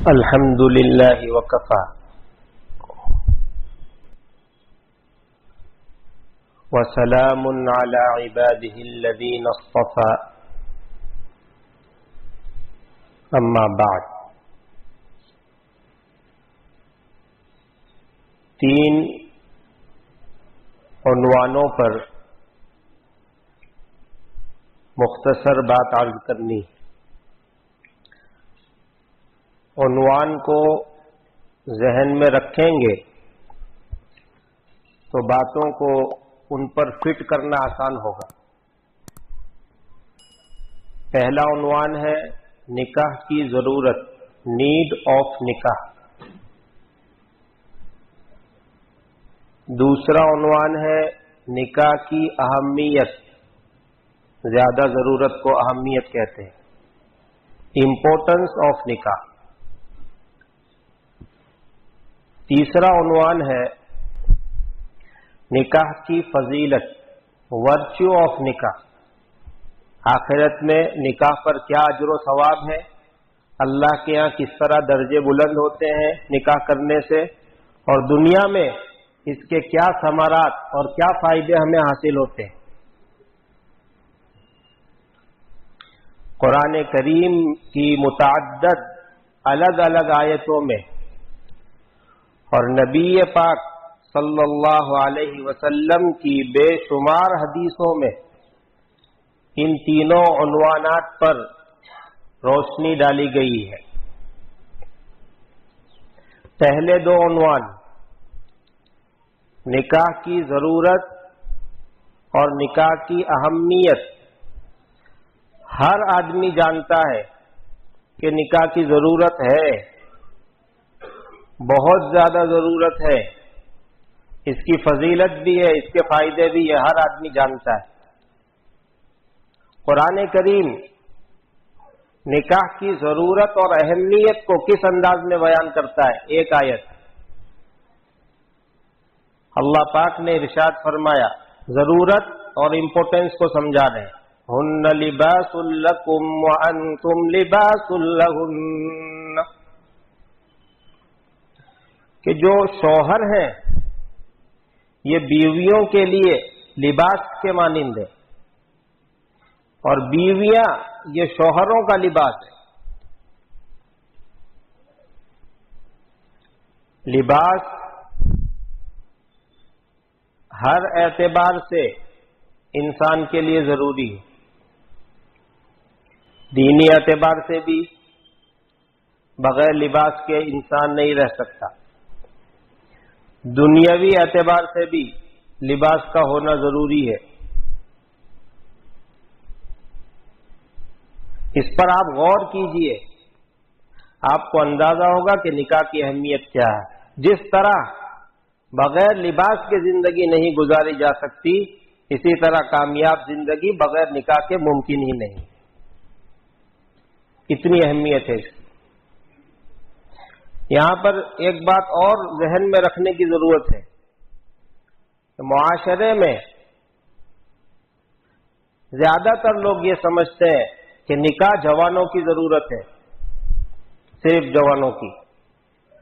الحمد للہ وکفی وسلام علی عبادہ الذین اصطفی اما بعد۔ تین عنوانوں پر مختصر بات عرض کرنی۔ عنوان کو ذہن میں رکھیں گے تو باتوں کو ان پر فٹ کرنا آسان ہوگا۔ پہلا عنوان ہے نکاح کی ضرورت، نیڈ آف نکاح۔ دوسرا عنوان ہے نکاح کی اہمیت، زیادہ ضرورت کو اہمیت کہتے ہیں، امپورٹنس آف نکاح۔ تیسرا عنوان ہے نکاح کی فضیلت، ورچو آف نکاح۔ آخرت میں نکاح پر کیا اجر و ثواب ہے، اللہ کے ہاں کس طرح درجے بلند ہوتے ہیں نکاح کرنے سے، اور دنیا میں اس کے کیا ثمرات اور کیا فائدے ہمیں حاصل ہوتے ہیں۔ قرآن کریم کی متعدد الگ الگ آیتوں میں اور نبی پاک صلی اللہ علیہ وسلم کی بے شمار حدیثوں میں ان تینوں عنوانات پر روشنی ڈالی گئی ہے۔ پہلے دو عنوان، نکاح کی ضرورت اور نکاح کی اہمیت، ہر آدمی جانتا ہے کہ نکاح کی ضرورت ہے، بہت زیادہ ضرورت ہے، اس کی فضیلت بھی ہے، اس کے فائدے بھی ہے، ہر آدمی جانتا ہے۔ قرآن کریم نکاح کی ضرورت اور اہمیت کو کس انداز میں بیان کرتا ہے؟ ایک آیت اللہ پاک نے ارشاد فرمایا، ضرورت اور امپورٹنس کو سمجھا رہے ہیں، ہن لباس لکم وانتم لباس لہن، کہ جو شوہر ہیں یہ بیویوں کے لیے لباس کے مانند ہے، اور بیویاں یہ شوہروں کا لباس ہے۔ لباس ہر اعتبار سے انسان کے لیے ضروری ہے، دینی اعتبار سے بھی بغیر لباس کے انسان نہیں رہ سکتا، دنیاوی اعتبار سے بھی لباس کا ہونا ضروری ہے۔ اس پر آپ غور کیجئے، آپ کو اندازہ ہوگا کہ نکاح کی اہمیت کیا ہے۔ جس طرح بغیر لباس کے زندگی نہیں گزاری جا سکتی، اسی طرح کامیاب زندگی بغیر نکاح کے ممکن ہی نہیں۔ اتنی اہمیت ہے اس کی۔ یہاں پر ایک بات اور ذہن میں رکھنے کی ضرورت ہے کہ معاشرے میں زیادہ تر لوگ یہ سمجھتے ہیں کہ نکاح جوانوں کی ضرورت ہے، صرف جوانوں کی،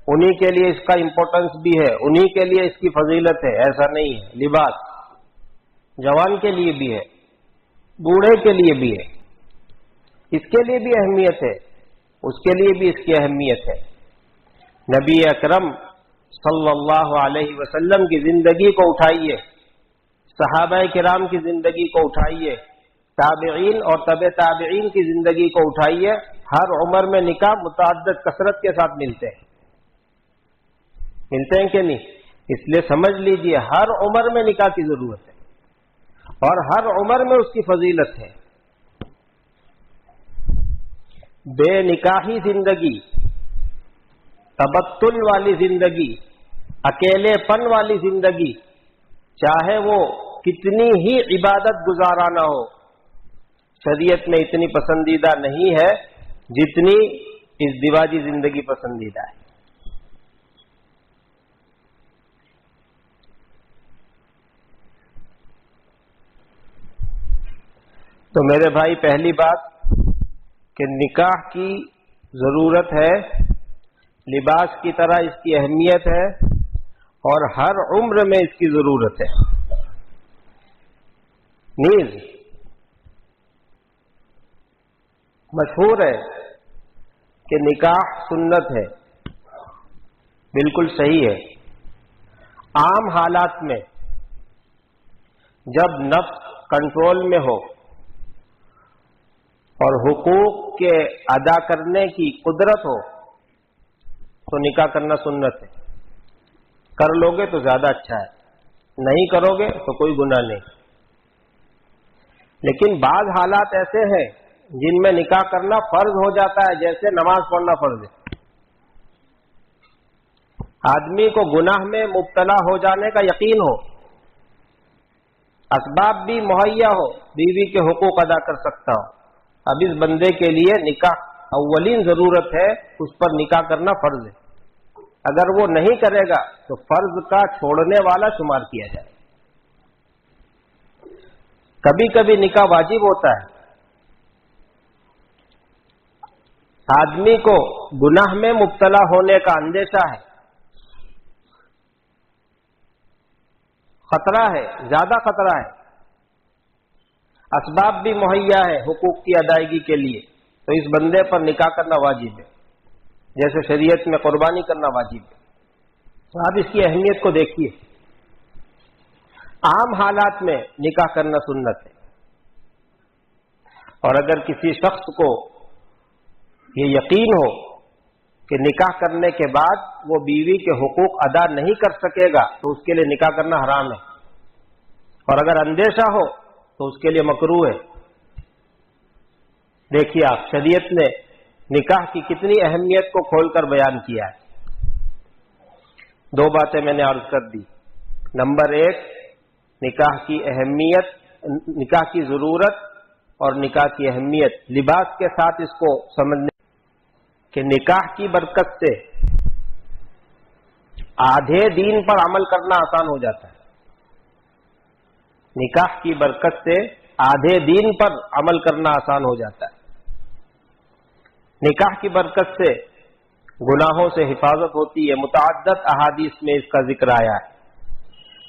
انہی کے لیے اس کا امپورٹنس بھی ہے، انہی کے لیے اس کی فضیلت ہے۔ ایسا نہیں ہے، لباس جوان کے لیے بھی ہے، بوڑھے کے لیے بھی ہے، اس کے لیے بھی اہمیت ہے، اس کے لیے بھی اس کی اہمیت ہے۔ نبی اکرم صلی اللہ علیہ وسلم کی زندگی کو اٹھائیے، صحابہ کرام کی زندگی کو اٹھائیے، تابعین اور تبع تابعین کی زندگی کو اٹھائیے، ہر عمر میں نکاح متعدد کثرت کے ساتھ ملتے ہیں کہ نہیں؟ اس لیے سمجھ لیجئے ہر عمر میں نکاح کی ضرورت ہے اور ہر عمر میں اس کی فضیلت ہے۔ بے نکاحی زندگی، تبتل والی زندگی، اکیلے پن والی زندگی، چاہے وہ کتنی ہی عبادت گزارانہ ہو، شریعت میں اتنی پسندیدہ نہیں ہے جتنی ازدواجی زندگی پسندیدہ ہے۔ تو میرے بھائی، پہلی بات کہ نکاح کی ضرورت ہے لباس کی طرح اس کی اہمیت ہے اور ہر عمر میں اس کی ضرورت ہے. نیز مشہور ہے کہ نکاح سنت ہے، بالکل صحیح ہے. عام حالات میں جب نفس کنٹرول میں ہو اور حقوق کے ادا کرنے کی قدرت ہو تو نکاح کرنا سنت ہے. کر لو گے تو زیادہ اچھا ہے، نہیں کرو گے تو کوئی گناہ نہیں. لیکن بعض حالات ایسے ہیں جن میں نکاح کرنا فرض ہو جاتا ہے، جیسے نماز پڑھنا فرض ہے. آدمی کو گناہ میں مبتلا ہو جانے کا یقین ہو، اسباب بھی مہیا ہو، بیوی کے حقوق ادا کر سکتا ہو، اب اس بندے کے لیے نکاح اولین ضرورت ہے، اس پر نکاح کرنا فرض ہے. اگر وہ نہیں کرے گا تو فرض کا چھوڑنے والا شمار کیا جائے. کبھی کبھی نکاح واجب ہوتا ہے. آدمی کو گناہ میں مبتلا ہونے کا اندیشہ ہے، خطرہ ہے، زیادہ خطرہ ہے، اسباب بھی مہیا ہے حقوق کی ادائیگی کے لیے، تو اس بندے پر نکاح کرنا واجب ہے. جیسے شریعت میں قربانی کرنا واجب ہے. تو آپ اس کی اہمیت کو دیکھیے. عام حالات میں نکاح کرنا سنت ہے. اور اگر کسی شخص کو یہ یقین ہو کہ نکاح کرنے کے بعد وہ بیوی کے حقوق ادا نہیں کر سکے گا تو اس کے لیے نکاح کرنا حرام ہے. اور اگر اندیشہ ہو تو اس کے لیے مکروہ ہے. دیکھیے آپ، شریعت نے نکاح کی کتنی اہمیت کو کھول کر بیان کیا ہے. دو باتیں میں نے عرض کر دی. نمبر ایک، نکاح کی اہمیت، نکاح کی ضرورت اور نکاح کی اہمیت. لباس کے ساتھ اس کو سمجھنے کہ نکاح کی برکت سے آدھے دین پر عمل کرنا آسان ہو جاتا ہے. نکاح کی برکت سے آدھے دین پر عمل کرنا آسان ہو جاتا ہے. نکاح کی برکت سے گناہوں سے حفاظت ہوتی ہے. متعدد احادیث میں اس کا ذکر آیا ہے.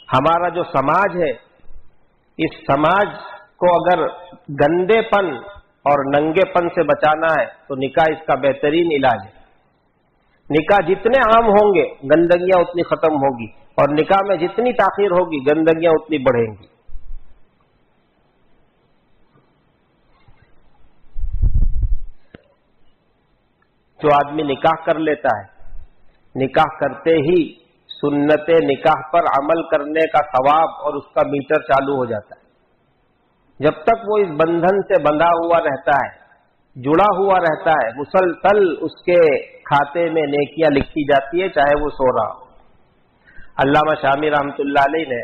ہمارا جو سماج ہے، اس سماج کو اگر گندے پن اور ننگے پن سے بچانا ہے تو نکاح اس کا بہترین علاج ہے. نکاح جتنے عام ہوں گے گندگیاں اتنی ختم ہوگی، اور نکاح میں جتنی تاخیر ہوگی گندگیاں اتنی بڑھیں گی. جو آدمی نکاح کر لیتا ہے، نکاح کرتے ہی سنت نکاح پر عمل کرنے کا ثواب اور اس کا میٹر چالو ہو جاتا ہے. جب تک وہ اس بندھن سے بندھا ہوا رہتا ہے، جڑا ہوا رہتا ہے، مسلسل اس کے کھاتے میں نیکیاں لکھی جاتی ہے، چاہے وہ سو رہا ہو. علامہ شامی رحمۃ اللہ علیہ نے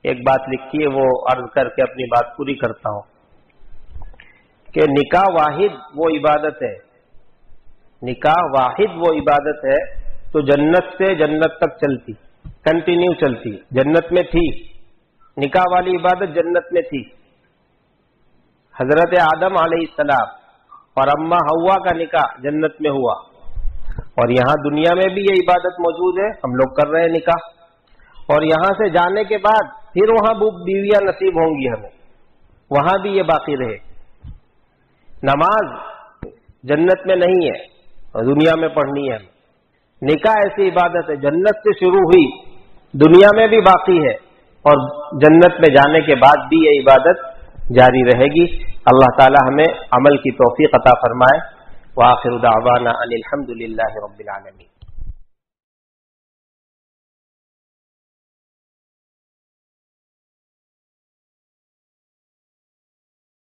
ایک بات لکھی ہے، وہ عرض کر کے اپنی بات پوری کرتا ہوں کہ نکاح واحد وہ عبادت ہے، نکاح واحد وہ عبادت ہے تو جنت سے جنت تک چلتی، کنٹینیو چلتی. جنت میں تھی نکاح والی عبادت، جنت میں تھی. حضرت آدم علیہ السلام اور اما حوا کا نکاح جنت میں ہوا، اور یہاں دنیا میں بھی یہ عبادت موجود ہے. ہم لوگ کر رہے ہیں نکاح، اور یہاں سے جانے کے بعد پھر وہاں بیویاں نصیب ہوں گی ہمیں، وہاں بھی یہ باقی رہے. نماز جنت میں نہیں ہے، دنیا میں پڑھنی ہے. نکاح ایسی عبادت ہے جنت سے شروع ہوئی، دنیا میں بھی باقی ہے، اور جنت میں جانے کے بعد بھی یہ عبادت جاری رہے گی. اللہ تعالی ہمیں عمل کی توفیق عطا فرمائے. وآخر دعوانا ان الحمد للہ رب العالمین.